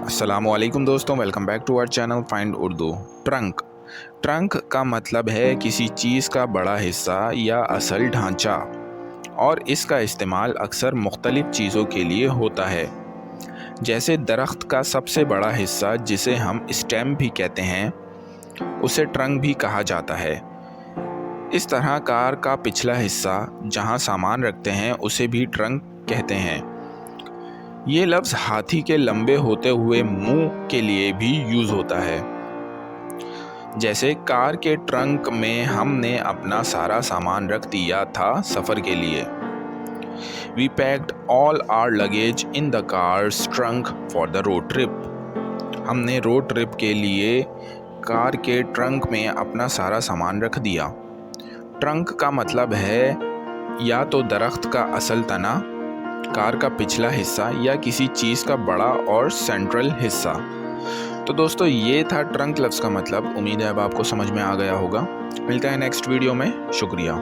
अस्सलामुअलैकुम दोस्तों, welcome back to our channel find Urdu. Trunk trunk का मतलब है किसी चीज़ का बड़ा हिस्सा या असल ढांचा, और इसका इस्तेमाल अक्सर मुख्तलिफ़ चीज़ों के लिए होता है। जैसे दरख्त का सबसे बड़ा हिस्सा जिसे हम स्टेम भी कहते हैं, उसे ट्रंक भी कहा जाता है। इस तरह कार का पिछला हिस्सा जहां सामान रखते हैं उसे भी ट्रंक कहते हैं। ये लफ्ज़ हाथी के लंबे होते हुए मुंह के लिए भी यूज़ होता है। जैसे कार के ट्रंक में हमने अपना सारा सामान रख दिया था सफ़र के लिए। We packed all our luggage in the car's trunk for the road trip. हमने रोड ट्रिप के लिए कार के ट्रंक में अपना सारा सामान रख दिया। ट्रंक का मतलब है या तो दरख्त का असल तना, कार का पिछला हिस्सा, या किसी चीज़ का बड़ा और सेंट्रल हिस्सा। तो दोस्तों, ये था ट्रंक लफ्ज़ का मतलब। उम्मीद है अब आपको समझ में आ गया होगा। मिलता है नेक्स्ट वीडियो में। शुक्रिया।